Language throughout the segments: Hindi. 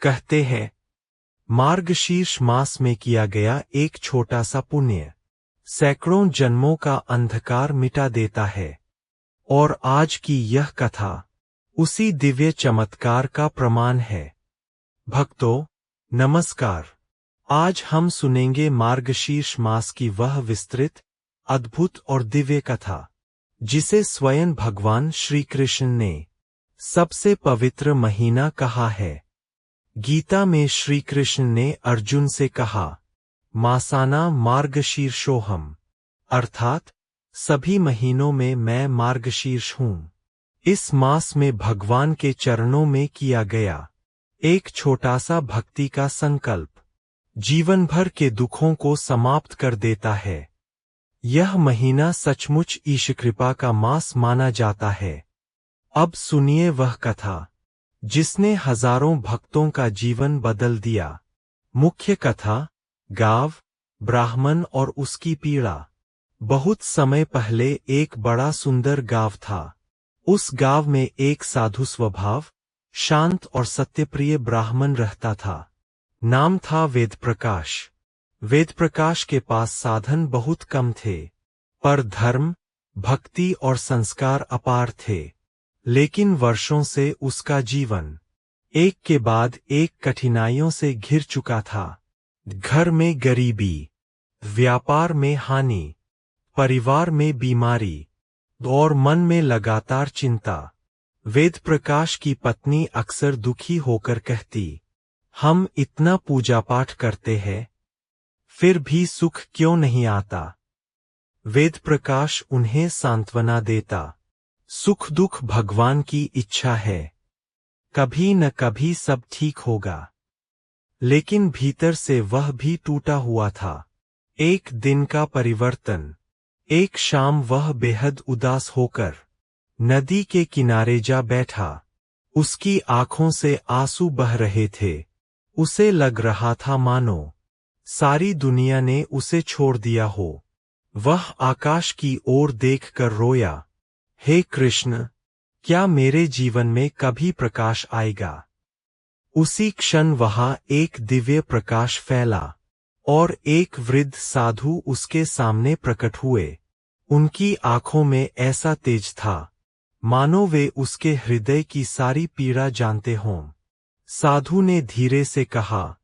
कहते हैं, मार्गशीर्ष मास में किया गया एक छोटा सा पुण्य सैकड़ों जन्मों का अंधकार मिटा देता है। और आज की यह कथा उसी दिव्य चमत्कार का प्रमाण है। भक्तों, नमस्कार। आज हम सुनेंगे मार्गशीर्ष मास की वह विस्तृत, अद्भुत और दिव्य कथा, जिसे स्वयं भगवान श्री कृष्ण ने सबसे पवित्र महीना कहा है। गीता में श्री कृष्ण ने अर्जुन से कहा, मासाना मार्गशीर्षोहम, अर्थात सभी महीनों में मैं मार्गशीर्ष हूँ। इस मास में भगवान के चरणों में किया गया एक छोटा सा भक्ति का संकल्प जीवन भर के दुखों को समाप्त कर देता है। यह महीना सचमुच ईश कृपा का मास माना जाता है। अब सुनिए वह कथा जिसने हजारों भक्तों का जीवन बदल दिया। मुख्य कथा, गाव, ब्राह्मण और उसकी पीड़ा। बहुत समय पहले एक बड़ा सुंदर गांव था। उस गांव में एक साधु स्वभाव, शांत और सत्यप्रिय ब्राह्मण रहता था। नाम था वेदप्रकाश। वेदप्रकाश के पास साधन बहुत कम थे, पर धर्म, भक्ति और संस्कार अपार थे। लेकिन वर्षों से उसका जीवन एक के बाद एक कठिनाइयों से घिर चुका था। घर में गरीबी, व्यापार में हानि, परिवार में बीमारी और मन में लगातार चिंता। वेदप्रकाश की पत्नी अक्सर दुखी होकर कहती, हम इतना पूजा पाठ करते हैं, फिर भी सुख क्यों नहीं आता। वेदप्रकाश उन्हें सांत्वना देता, सुख दुख भगवान की इच्छा है, कभी न कभी सब ठीक होगा। लेकिन भीतर से वह भी टूटा हुआ था। एक दिन का परिवर्तन। एक शाम वह बेहद उदास होकर नदी के किनारे जा बैठा। उसकी आंखों से आंसू बह रहे थे। उसे लग रहा था मानो सारी दुनिया ने उसे छोड़ दिया हो। वह आकाश की ओर देखकर रोया, हे कृष्ण, क्या मेरे जीवन में कभी प्रकाश आएगा। उसी क्षण वहां एक दिव्य प्रकाश फैला और एक वृद्ध साधु उसके सामने प्रकट हुए। उनकी आंखों में ऐसा तेज था मानो वे उसके हृदय की सारी पीड़ा जानते हों। साधु ने धीरे से कहा,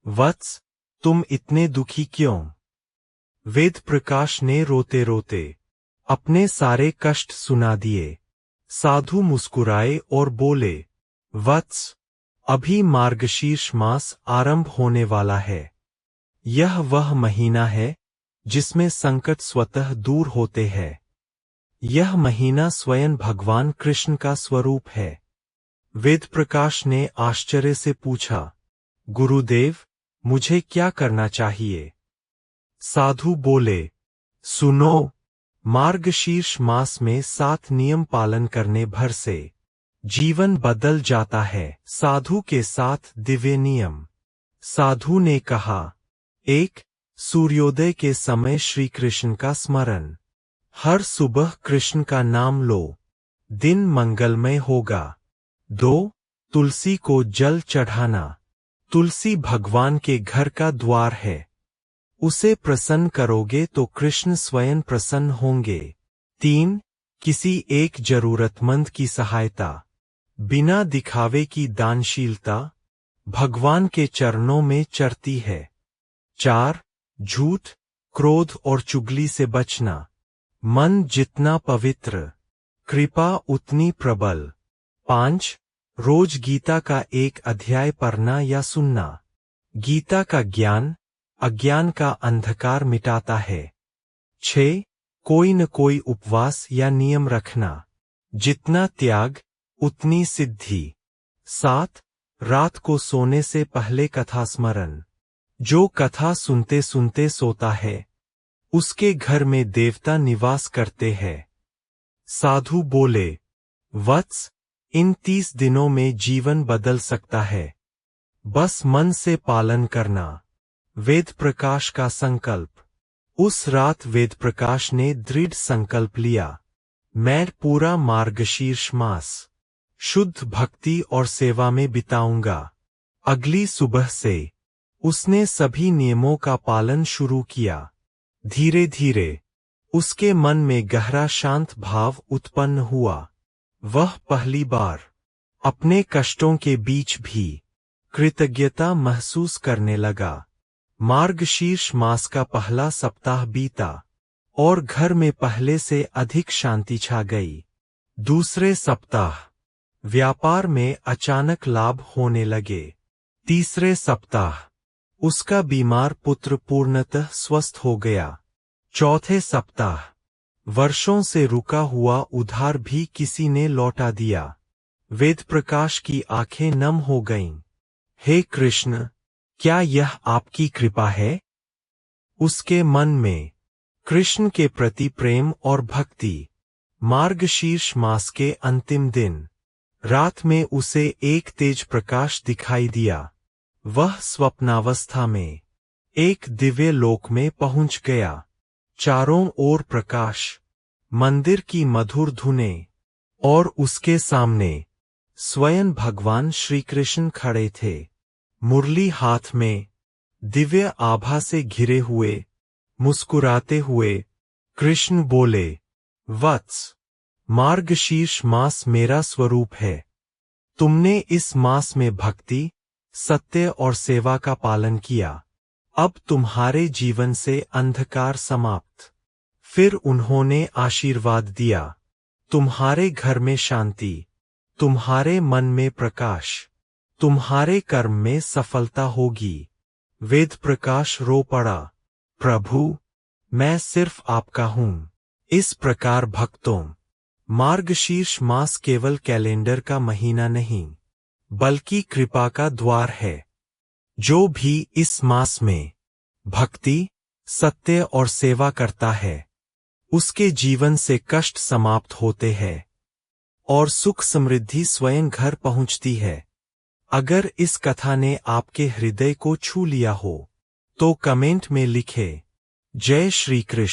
वत्स, तुम इतने दुखी क्यों। वेदप्रकाश ने रोते रोते अपने सारे कष्ट सुना दिए। साधु मुस्कुराए और बोले, वत्स, अभी मार्गशीर्ष मास आरंभ होने वाला है। यह वह महीना है जिसमें संकट स्वतः दूर होते हैं। यह महीना स्वयं भगवान कृष्ण का स्वरूप है। वेदप्रकाश ने आश्चर्य से पूछा, गुरुदेव, मुझे क्या करना चाहिए। साधु बोले, सुनो, मार्गशीर्ष मास में 7 नियम पालन करने भर से जीवन बदल जाता है। साधु के 7 दिव्य नियम। साधु ने कहा, 1. सूर्योदय के समय श्री कृष्ण का स्मरण। हर सुबह कृष्ण का नाम लो, दिन मंगलमय होगा। 2. तुलसी को जल चढ़ाना। तुलसी भगवान के घर का द्वार है। उसे प्रसन्न करोगे तो कृष्ण स्वयं प्रसन्न होंगे। 3. किसी एक जरूरतमंद की सहायता। बिना दिखावे की दानशीलता भगवान के चरणों में चढ़ती है। 4. झूठ, क्रोध और चुगली से बचना। मन जितना पवित्र, कृपा उतनी प्रबल। 5. रोज गीता का एक अध्याय पढ़ना या सुनना। गीता का ज्ञान अज्ञान का अंधकार मिटाता है। 6. कोई न कोई उपवास या नियम रखना। जितना त्याग उतनी सिद्धि। 7. रात को सोने से पहले कथा स्मरण। जो कथा सुनते सुनते सोता है, उसके घर में देवता निवास करते हैं। साधु बोले, वत्स, इन 30 दिनों में जीवन बदल सकता है। बस मन से पालन करना। वेदप्रकाश का संकल्प। उस रात वेदप्रकाश ने दृढ़ संकल्प लिया, मैं पूरा मार्गशीर्ष मास शुद्ध भक्ति और सेवा में बिताऊंगा। अगली सुबह से उसने सभी नियमों का पालन शुरू किया। धीरे धीरे उसके मन में गहरा शांत भाव उत्पन्न हुआ। वह पहली बार अपने कष्टों के बीच भी कृतज्ञता महसूस करने लगा। मार्गशीर्ष मास का पहला सप्ताह बीता और घर में पहले से अधिक शांति छा गई। दूसरे सप्ताह व्यापार में अचानक लाभ होने लगे। तीसरे सप्ताह उसका बीमार पुत्र पूर्णतः स्वस्थ हो गया। चौथे सप्ताह वर्षों से रुका हुआ उधार भी किसी ने लौटा दिया। वेद प्रकाश की आंखें नम हो गईं। हे कृष्ण, क्या यह आपकी कृपा है? उसके मन में कृष्ण के प्रति प्रेम और भक्ति। मार्गशीर्ष मास के अंतिम दिन रात में उसे एक तेज प्रकाश दिखाई दिया। वह स्वप्नावस्था में एक दिव्य लोक में पहुंच गया। चारों ओर प्रकाश, मंदिर की मधुर धुनें और उसके सामने स्वयं भगवान श्री कृष्ण खड़े थे। मुरली हाथ में, दिव्य आभा से घिरे हुए, मुस्कुराते हुए कृष्ण बोले, वत्स, मार्गशीर्ष मास मेरा स्वरूप है। तुमने इस मास में भक्ति, सत्य और सेवा का पालन किया। अब तुम्हारे जीवन से अंधकार समाप्त। फिर उन्होंने आशीर्वाद दिया, तुम्हारे घर में शांति, तुम्हारे मन में प्रकाश, तुम्हारे कर्म में सफलता होगी। वेद प्रकाश रो पड़ा, प्रभु, मैं सिर्फ आपका हूँ। इस प्रकार भक्तों, मार्गशीर्ष मास केवल कैलेंडर का महीना नहीं, बल्कि कृपा का द्वार है। जो भी इस मास में भक्ति, सत्य और सेवा करता है, उसके जीवन से कष्ट समाप्त होते हैं और सुख समृद्धि स्वयं घर पहुंचती है। अगर इस कथा ने आपके हृदय को छू लिया हो, तो कमेंट में लिखें, जय श्री कृष्ण।